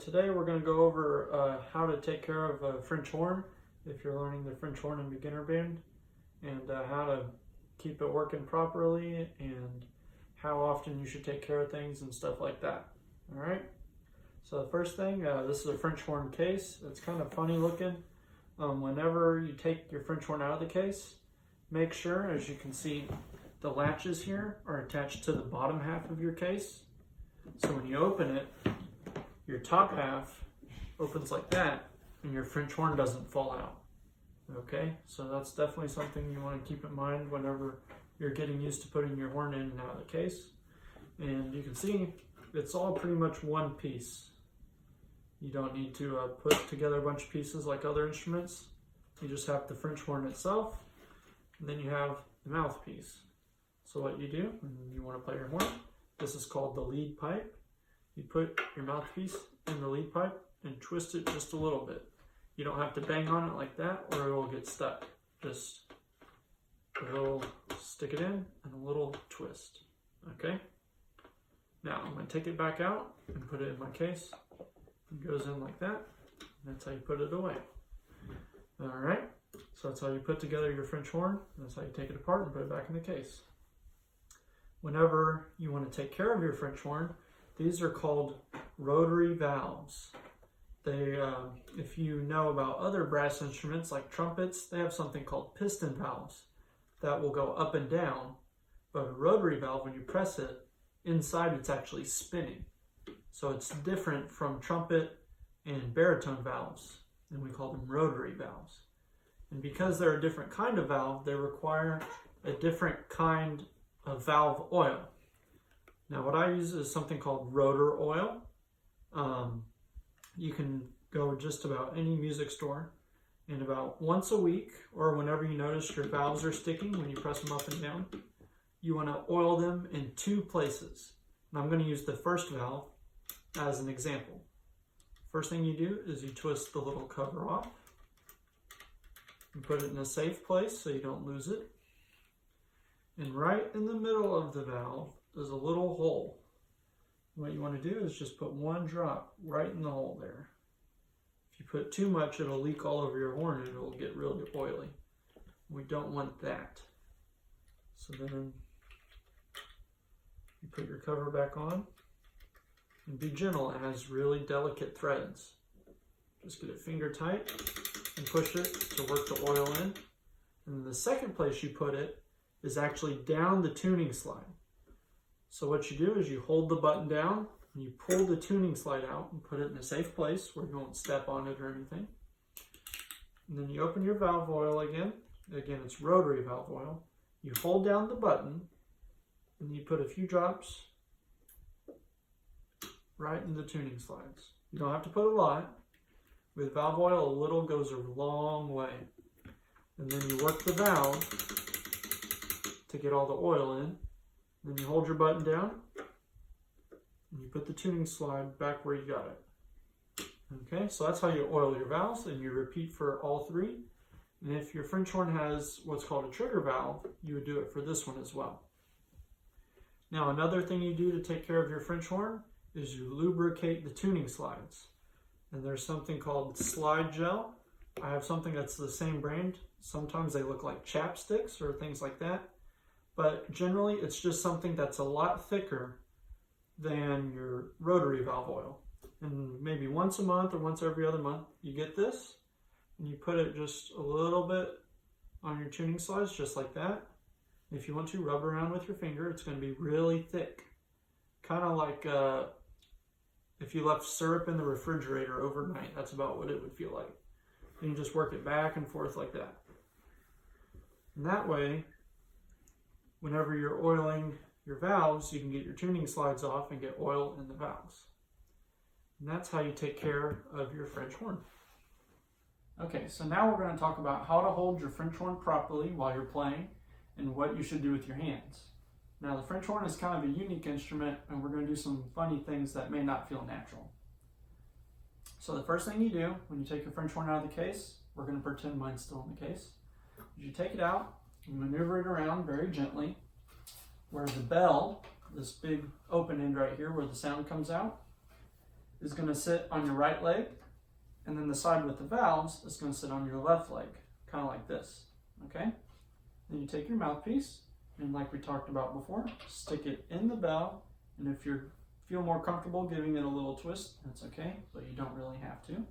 today we're going to go over how to take care of a French horn if you're learning the French horn in beginner band, and how to keep it working properly and how often you should take care of things and stuff like that. All right. So the first thing, this is a French horn case. It's kind of funny looking. Whenever you take your French horn out of the case, make sure, as you can see, the latches here are attached to the bottom half of your case. So when you open it, your top half opens like that and your French horn doesn't fall out. Okay, so that's definitely something you want to keep in mind whenever you're getting used to putting your horn in and out of the case. And you can see it's all pretty much one piece. You don't need to put together a bunch of pieces like other instruments. You just have the French horn itself, and then you have the mouthpiece. So what you do when you want to play your horn, this is called the lead pipe. You put your mouthpiece in the lead pipe and twist it just a little bit. You don't have to bang on it like that or it will get stuck. Just a little stick it in and a little twist. Okay? Now I'm going to take it back out and put it in my case. It goes in like that. That's how you put it away. Alright, so that's how you put together your French horn. That's how you take it apart and put it back in the case. Whenever you want to take care of your French horn, these are called rotary valves. They, if you know about other brass instruments like trumpets, they have something called piston valves that will go up and down. But a rotary valve, when you press it, inside it's actually spinning. So it's different from trumpet and baritone valves, and we call them rotary valves. And because they're a different kind of valve, they require a different kind of valve oil. Now what I use is something called rotor oil. You can go just about any music store, and about once a week, or whenever you notice your valves are sticking when you press them up and down, you want to oil them in two places. And I'm going to use the first valve as an example. First thing you do is you twist the little cover off and put it in a safe place so you don't lose it. And right in the middle of the valve is a little hole. What you want to do is just put one drop right in the hole there. If you put too much, it'll leak all over your horn and it'll get really oily. We don't want that. So then you put your cover back on. And be gentle, it has really delicate threads. Just get it finger tight and push it to work the oil in. And the second place you put it is actually down the tuning slide. So what you do is you hold the button down and you pull the tuning slide out and put it in a safe place where you won't step on it or anything. And then you open your valve oil again. Again, it's rotary valve oil. You hold down the button and you put a few drops right in the tuning slides. You don't have to put a lot. With valve oil, a little goes a long way. And then you work the valve to get all the oil in. Then you hold your button down and you put the tuning slide back where you got it. Okay, so that's how you oil your valves, and you repeat for all three. And if your French horn has what's called a trigger valve, you would do it for this one as well. Now another thing you do to take care of your French horn is you lubricate the tuning slides. And there's something called slide gel. I have something that's the same brand. Sometimes they look like chapsticks or things like that. But generally it's just something that's a lot thicker than your rotary valve oil. And maybe once a month or once every other month you get this and you put it just a little bit on your tuning slides, just like that. If you want to rub around with your finger, it's going to be really thick. Kind of like if you left syrup in the refrigerator overnight, that's about what it would feel like. And you just work it back and forth like that. And that way, whenever you're oiling your valves, you can get your tuning slides off and get oil in the valves. And that's how you take care of your French horn. Okay, so now we're going to talk about how to hold your French horn properly while you're playing and what you should do with your hands. Now the French horn is kind of a unique instrument, and we're going to do some funny things that may not feel natural. So the first thing you do when you take your French horn out of the case, we're going to pretend mine's still in the case, is you take it out and maneuver it around very gently where the bell, this big open end right here where the sound comes out, is going to sit on your right leg, and then the side with the valves is going to sit on your left leg, kind of like this, okay? Then you take your mouthpiece, and like we talked about before, stick it in the bell, and if you feel more comfortable giving it a little twist, that's okay, but you don't really have to.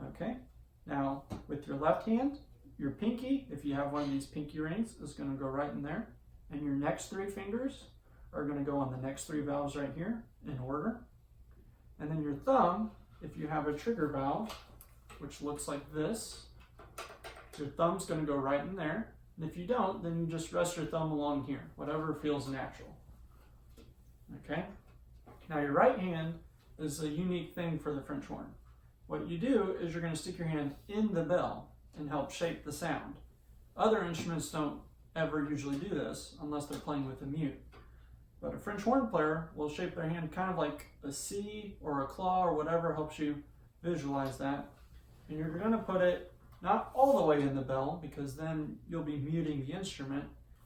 Okay, now with your left hand, your pinky, if you have one of these pinky rings, is going to go right in there, and your next 3 fingers are going to go on the next 3 valves right here in order. And then your thumb, if you have a trigger valve, which looks like this, your thumb's going to go right in there. And if you don't, then you just rest your thumb along here, whatever feels natural. Okay? Now your right hand is a unique thing for the French horn. What you do is you're going to stick your hand in the bell and help shape the sound. Other instruments don't ever usually do this unless they're playing with a mute. But a French horn player will shape their hand kind of like a C or a claw or whatever helps you visualize that. And you're going to put it not all the way in the bell, because then you'll be muting the instrument.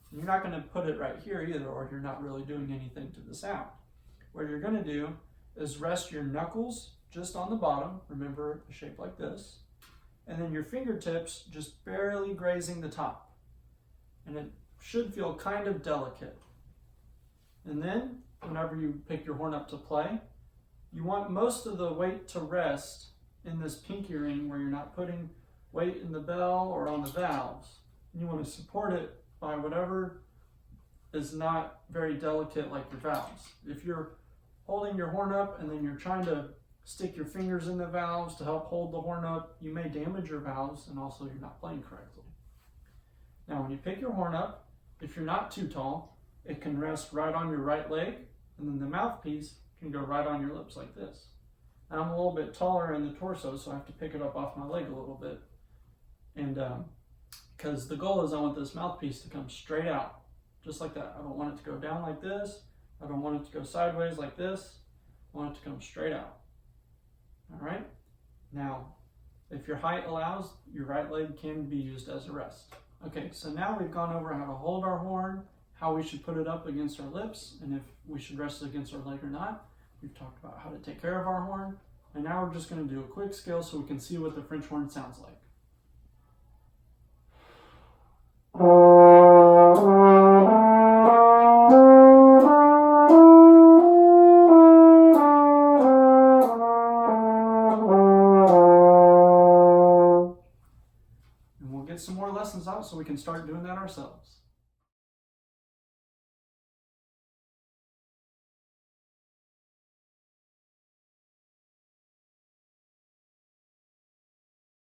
And you're not going to put it right here either, or you're not really doing anything to the sound. What you're going to do is rest your knuckles just on the bottom, remember a shape like this, and then your fingertips just barely grazing the top. And it should feel kind of delicate. And then, whenever you pick your horn up to play, you want most of the weight to rest in this pinky ring where you're not putting weight in the bell or on the valves. And you want to support it by whatever is not very delicate, like your valves. If you're holding your horn up and then you're trying to stick your fingers in the valves to help hold the horn up, you may damage your valves, and also you're not playing correctly. Now when you pick your horn up, if you're not too tall, it can rest right on your right leg, and then the mouthpiece can go right on your lips like this. Now, I'm a little bit taller in the torso, so I have to pick it up off my leg a little bit. And because the goal is I want this mouthpiece to come straight out, just like that. I don't want it to go down like this. I don't want it to go sideways like this. I want it to come straight out. All right? Now, if your height allows, your right leg can be used as a rest. Okay, so now we've gone over how to hold our horn, how we should put it up against our lips, and if we should rest it against our leg or not. We've talked about how to take care of our horn, and now we're just going to do a quick scale so we can see what the French horn sounds like. And we'll get some more lessons out so we can start doing that ourselves.